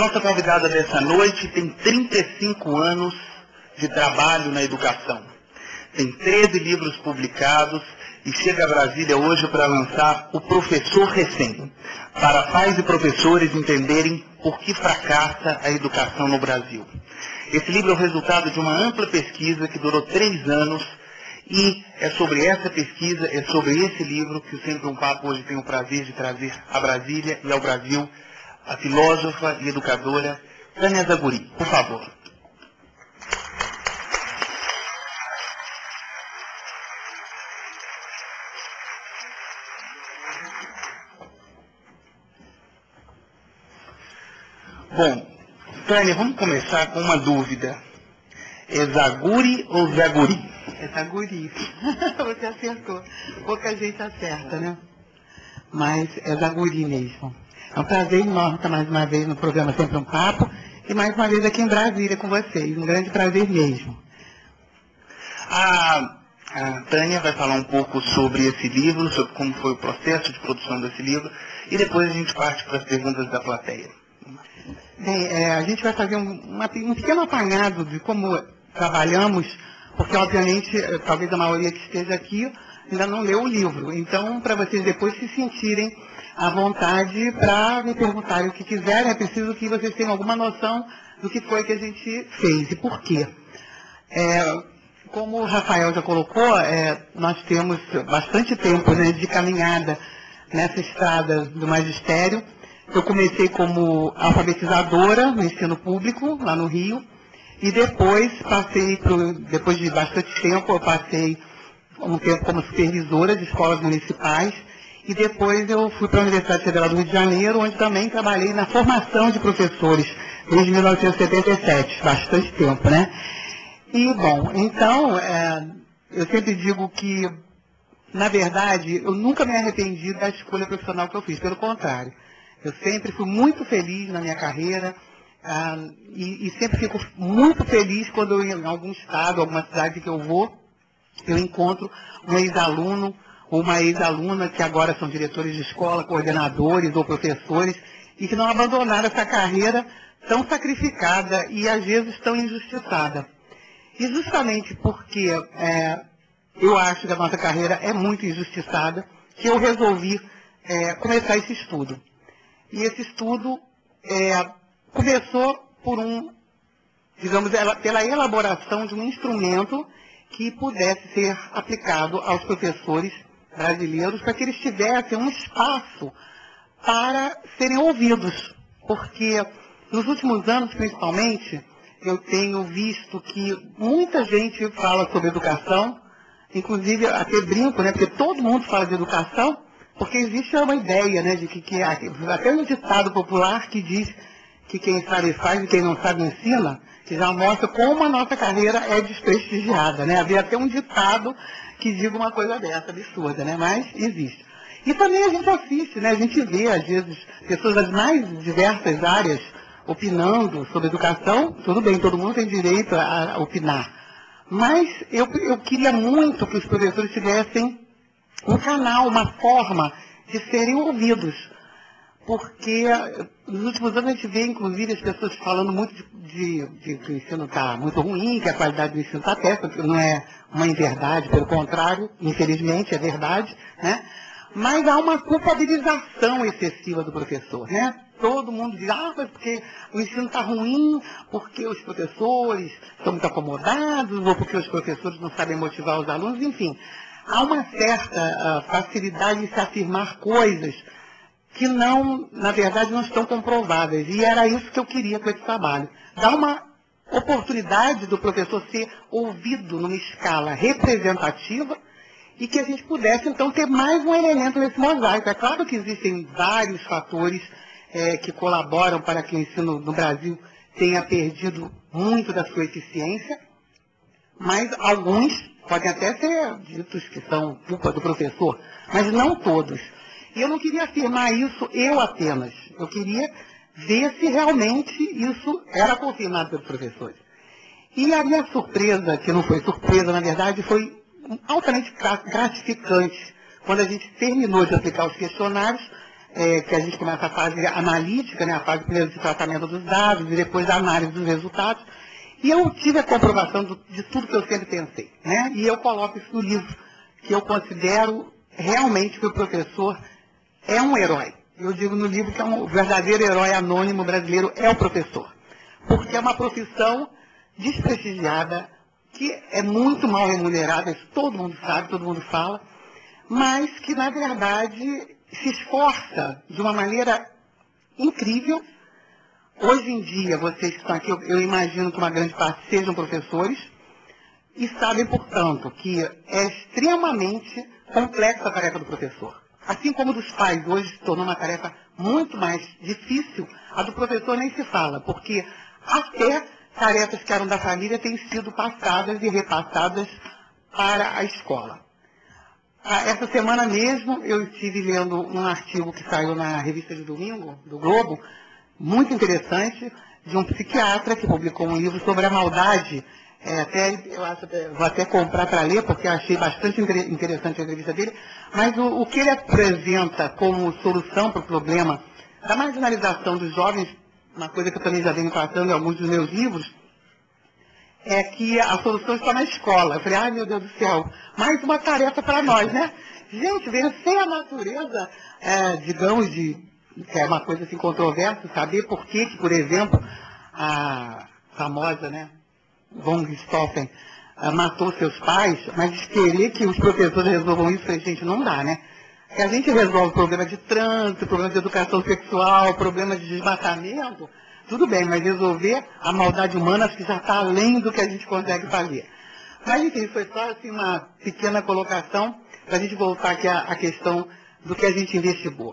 nossa convidada dessa noite tem 35 anos de trabalho na educação. Tem 13 livros publicados e chega a Brasília hoje para lançar O Professor Recém, para pais e professores entenderem por que fracassa a educação no Brasil. Esse livro é o resultado de uma ampla pesquisa que durou 3 anos e é sobre essa pesquisa, é sobre esse livro que o Sempre um Papo hoje tem o prazer de trazer a Brasília e ao Brasil a filósofa e educadora Tânia Zaguri. Por favor. Bom, Tânia, vamos começar com uma dúvida. É Zaguri ou Zaguri? É Zaguri. Você acertou. Pouca gente acerta, né? Mas é Zaguri mesmo. É um prazer enorme estar mais uma vez no programa Sempre um Papo e mais uma vez aqui em Brasília com vocês. Um grande prazer mesmo. A Tânia vai falar um pouco sobre esse livro, sobre como foi o processo de produção desse livro e depois a gente parte para as perguntas da plateia. Bem, a gente vai fazer um pequeno apanhado de como trabalhamos, porque obviamente, talvez a maioria que esteja aqui ainda não leu o livro. Então, para vocês depois se sentirem à vontade para me perguntarem o que quiserem, é preciso que vocês tenham alguma noção do que foi que a gente fez e por quê. Como o Rafael já colocou, nós temos bastante tempo, né, de caminhada nessa estrada do magistério. Eu comecei como alfabetizadora no ensino público, lá no Rio, e depois depois de bastante tempo, eu passei um tempo como supervisora de escolas municipais, e depois eu fui para a Universidade Federal do Rio de Janeiro, onde também trabalhei na formação de professores, desde 1977, bastante tempo, né? E, bom, então, eu sempre digo que, na verdade, eu nunca me arrependi da escolha profissional que eu fiz, pelo contrário. Eu sempre fui muito feliz na minha carreira e sempre fico muito feliz quando eu, em algum estado, alguma cidade que eu vou, eu encontro um ex-aluno ou uma ex-aluna que agora são diretores de escola, coordenadores ou professores e que não abandonaram essa carreira tão sacrificada e às vezes tão injustiçada. E justamente porque eu acho que a nossa carreira é muito injustiçada, que eu resolvi começar esse estudo. E esse estudo começou por pela elaboração de um instrumento que pudesse ser aplicado aos professores brasileiros para que eles tivessem um espaço para serem ouvidos. Porque nos últimos anos, principalmente, eu tenho visto que muita gente fala sobre educação, inclusive até brinco, né, porque todo mundo fala de educação, porque existe uma ideia, né, de que até um ditado popular que diz que quem sabe faz e quem não sabe ensina, que já mostra como a nossa carreira é desprestigiada, né? Havia até um ditado que diga uma coisa dessa, absurda, né? Mas existe. E também a gente assiste, né? A gente vê, às vezes, pessoas das mais diversas áreas opinando sobre educação. Tudo bem, todo mundo tem direito a opinar. Mas eu queria muito que os professores tivessem um canal, uma forma de serem ouvidos. Porque nos últimos anos a gente vê, inclusive, as pessoas falando muito que o ensino está muito ruim, que a qualidade do ensino está péssima, que não é uma inverdade, pelo contrário, infelizmente é verdade, né? Mas há uma culpabilização excessiva do professor, né? Todo mundo diz, mas porque o ensino está ruim, porque os professores estão muito acomodados, ou porque os professores não sabem motivar os alunos, enfim. Há uma certa facilidade em se afirmar coisas que não, na verdade, não estão comprovadas. E era isso que eu queria com esse trabalho. Dar uma oportunidade do professor ser ouvido numa escala representativa e que a gente pudesse, então, ter mais um elemento nesse mosaico. É claro que existem vários fatores que colaboram para que o ensino no Brasil tenha perdido muito da sua eficiência, mas alguns podem até ser ditos que são culpa do professor, mas não todos. E eu não queria afirmar isso eu apenas. Eu queria ver se realmente isso era confirmado pelos professores. E a minha surpresa, que não foi surpresa, na verdade, foi altamente gratificante. Quando a gente terminou de aplicar os questionários, que a gente começa a fase analítica, né, a fase primeiro de tratamento dos dados e depois a análise dos resultados. E eu tive a comprovação de tudo que eu sempre pensei, né? E eu coloco isso no livro, que eu considero realmente que o professor é um herói. Eu digo no livro que o verdadeiro herói anônimo brasileiro é o professor. Porque é uma profissão desprestigiada, que é muito mal remunerada, isso todo mundo sabe, todo mundo fala, mas que, na verdade, se esforça de uma maneira incrível. Hoje em dia, vocês que estão aqui, eu imagino que uma grande parte sejam professores, e sabem, portanto, que é extremamente complexa a tarefa do professor. Assim como dos pais hoje se tornou uma tarefa muito mais difícil, a do professor nem se fala, porque até tarefas que eram da família têm sido passadas e repassadas para a escola. Essa semana mesmo eu estive lendo um artigo que saiu na revista de domingo, do Globo, muito interessante, de um psiquiatra que publicou um livro sobre a maldade. Vou até comprar para ler, porque achei bastante interessante a entrevista dele, mas o que ele apresenta como solução para o problema da marginalização dos jovens, uma coisa que eu também já venho tratando em alguns dos meus livros, é que a solução está na escola. Eu falei, ai meu Deus do céu, mais uma tarefa para nós, né? Gente, vencer a natureza, digamos, que é uma coisa assim controversa, saber por que, por exemplo, a famosa, né, von Richthofen matou seus pais, mas querer que os professores resolvam isso, gente, não dá, né? Que a gente resolve problema de trânsito, problema de educação sexual, problema de desmatamento, tudo bem, mas resolver a maldade humana acho que já está além do que a gente consegue fazer. Mas, enfim, foi só assim, uma pequena colocação para a gente voltar aqui à questão do que a gente investigou.